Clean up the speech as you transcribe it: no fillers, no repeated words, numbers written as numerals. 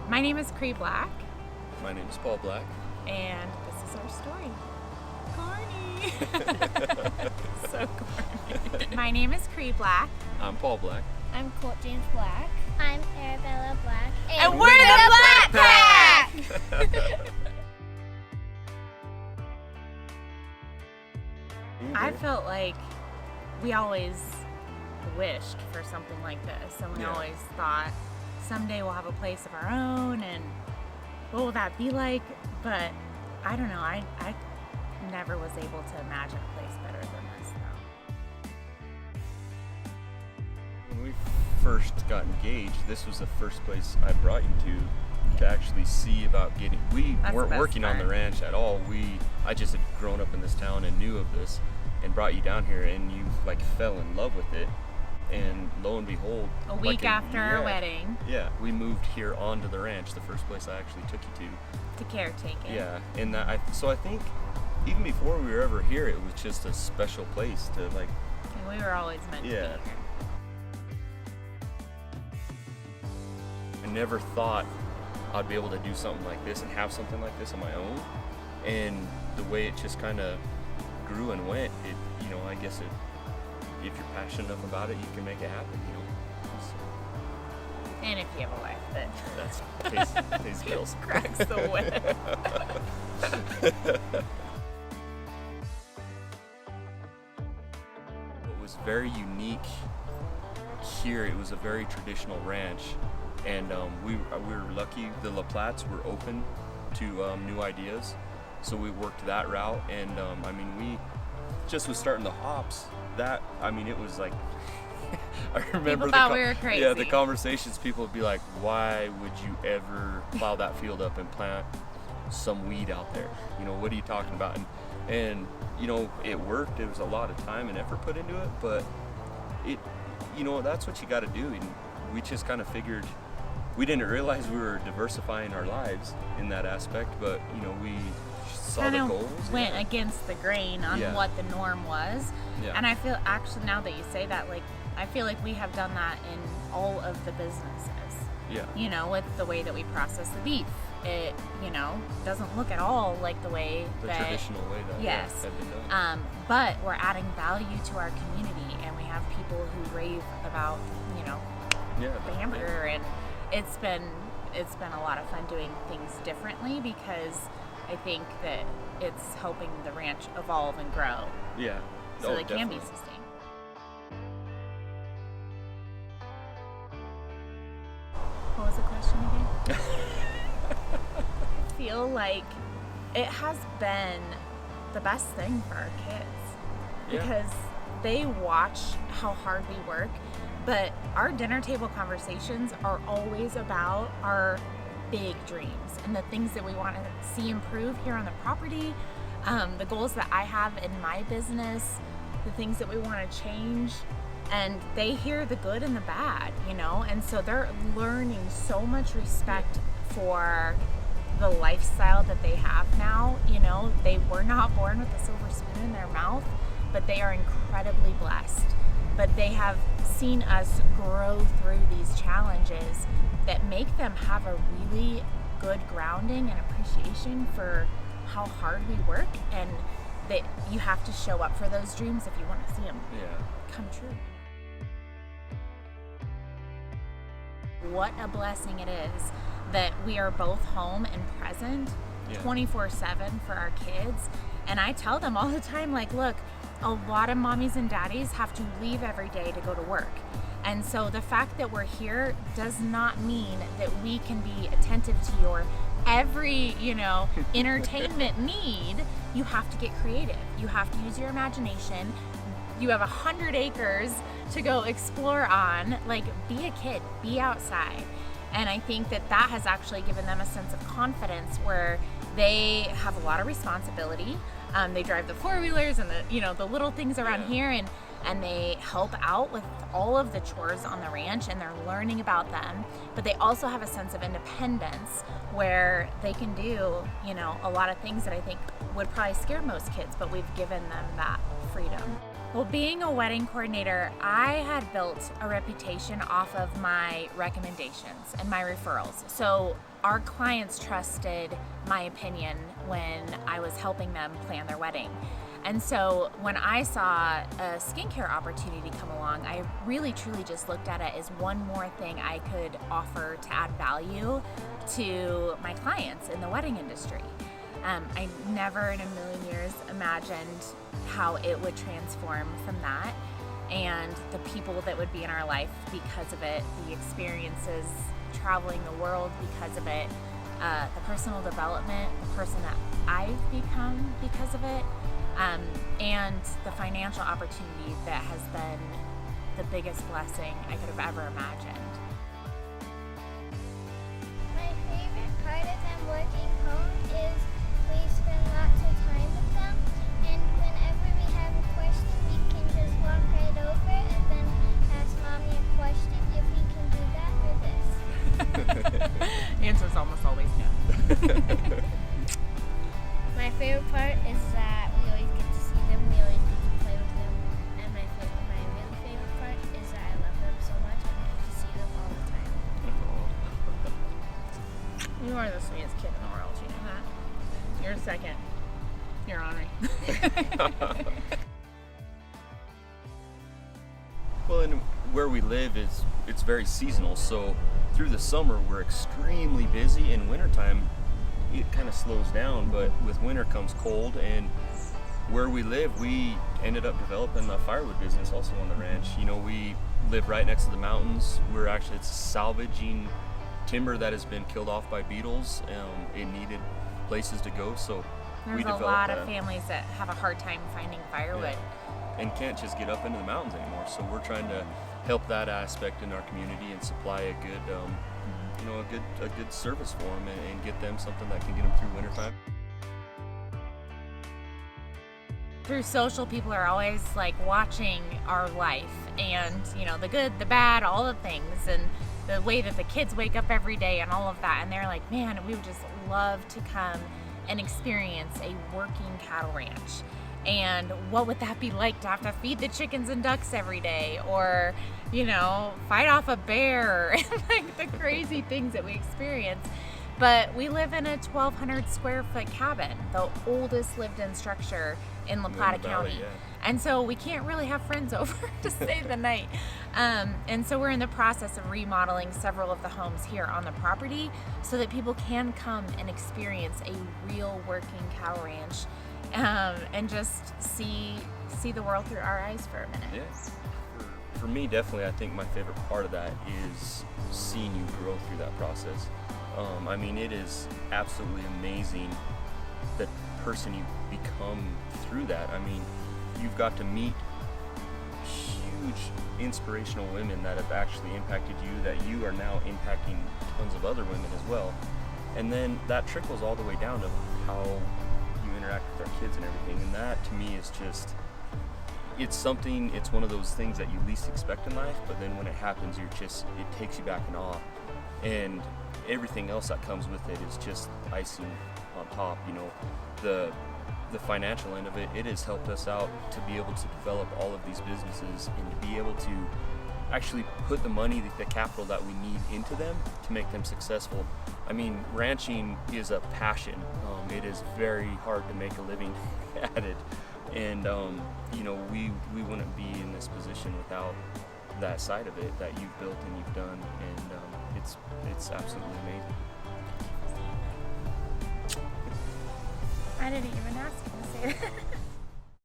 My name is Cree Black. My name is Paul Black. And this is our story. Corny. So corny. My name is Cree Black. I'm Paul Black. I'm Colt James Black. I'm Arabella Black. And we're the Black Pack! I felt like we always wished for something like this, and we always thought someday we'll have a place of our own, and what will that be like? But I don't know, I never was able to imagine a place better than this though. When we first got engaged, this was the first place I brought you to actually see about getting. We weren't working on the ranch at all. I just had grown up in this town and knew of this, and brought you down here, and you like fell in love with it. And lo and behold, a week after our wedding, we moved here onto the ranch. The first place I actually took you to caretaking. Yeah, and I think even before we were ever here, it was just a special place to like. And we were always meant to be here. I never thought I'd be able to do something like this and have something like this on my own, and the way it just kind of grew and went, I guess if you're passionate enough about it, you can make it happen, So. And if you have a wife that pays bills. cracks the whip. What was very unique here, it was a very traditional ranch, and we were lucky. The LePlatts were open to new ideas, so we worked that route. And we just was starting the hops. It was like I remember people thought we were crazy. Yeah, the conversations. People would be like, "Why would you ever plow that field up and plant some weed out there? What are you talking about?" And it worked. It was a lot of time and effort put into it, but that's what you got to do. And we just kind of figured. We didn't realize we were diversifying our lives in that aspect, but we saw the goals. Went against the grain on what the norm was. Yeah. And I feel actually now that you say that, like I feel like we have done that in all of the businesses. Yeah. With the way that we process the beef. It, doesn't look at all like the way the traditional way that had been done. But we're adding value to our community, and we have people who rave about, the hamburger, and it's been a lot of fun doing things differently, because I think that it's helping the ranch evolve and grow. Yeah. So they can be sustained. What was the question again? I feel like it has been the best thing for our kids, because they watch how hard we work, but our dinner table conversations are always about our big dreams and the things that we want to see improve here on the property, the goals that I have in my business, the things that we want to change. And they hear the good and the bad, and so they're learning so much respect for the lifestyle that they have now. They were not born with a silver spoon in their mouth, but they are incredibly blessed. But they have seen us grow through these challenges that make them have a really good grounding and appreciation for how hard we work, and that you have to show up for those dreams if you want to see them come true. What a blessing it is that we are both home and present 24/7 for our kids. And I tell them all the time, like, look, a lot of mommies and daddies have to leave every day to go to work. And so the fact that we're here does not mean that we can be attentive to your every, entertainment need. You have to get creative. You have to use your imagination. You have 100 acres to go explore on. Like, be a kid, be outside. And I think that has actually given them a sense of confidence where they have a lot of responsibility. They drive the four-wheelers and the little things around here, and they help out with all of the chores on the ranch, and they're learning about them. But they also have a sense of independence where they can do, a lot of things that I think would probably scare most kids, but we've given them that freedom. Well, being a wedding coordinator, I had built a reputation off of my recommendations and my referrals. So our clients trusted my opinion when I was helping them plan their wedding. And so when I saw a skincare opportunity come along, I really truly just looked at it as one more thing I could offer to add value to my clients in the wedding industry. I never in a million years imagined how it would transform from that, and the people that would be in our life because of it, the experiences traveling the world because of it, the personal development, the person that I've become because of it, and the financial opportunity that has been the biggest blessing I could have ever imagined. My favorite part of them working home is we spend lots of time with them, and whenever we have a question, we can just walk right over and then ask Mommy a question if we can do that or this. Answer's almost always no. My favorite part is that we always get to see them, we always get to play with them, and my really favorite part is that I love them so much and I get to see them all the time. You are the sweetest kid in the world, you know that? You're second. You're honoring. Well, and where we live it's very seasonal, so through the summer we're extremely busy. In wintertime it kind of slows down, but with winter comes cold, and where we live we ended up developing a firewood business also on the ranch. You know, we live right next to the mountains. It's salvaging timber that has been killed off by beetles. It needed places to go, so we There's developed a lot that. of families that have a hard time finding firewood. Yeah. And can't just get up into the mountains anymore, so we're trying to help that aspect in our community and supply a good a good service for them, and get them something that can get them through wintertime. Through social, people are always like watching our life, and you know, the good, the bad, all the things, and the way that the kids wake up every day and all of that, and they're like, man, we would just love to come and experience a working cattle ranch. And what would that be like to have to feed the chickens and ducks every day, or, you know, fight off a bear, and like the crazy things that we experience. But we live in a 1,200 square foot cabin, the oldest lived in structure in LePlatt County. Yeah. And so we can't really have friends over to stay the night. And so we're in the process of remodeling several of the homes here on the property so that people can come and experience a real working cattle ranch, and just see the world through our eyes for a minute. Yeah. For me, definitely, I think my favorite part of that is seeing you grow through that process. I mean, it is absolutely amazing the person you become through that. I mean, you've got to meet huge inspirational women that have actually impacted you, that you are now impacting tons of other women as well. And then that trickles all the way down to how you interact with our kids and everything. And that to me is just, it's one of those things that you least expect in life, but then when it happens, it takes you back in awe. And everything else that comes with it is just icing on top. You know, the financial end of it has helped us out to be able to develop all of these businesses and to be able to actually put the money, the capital that we need into them to make them successful. I mean, ranching is a passion. It is very hard to make a living at it, and you know, we wouldn't be in this position without that side of it that you've built and you've done, and it's absolutely amazing. I didn't even ask you to say that.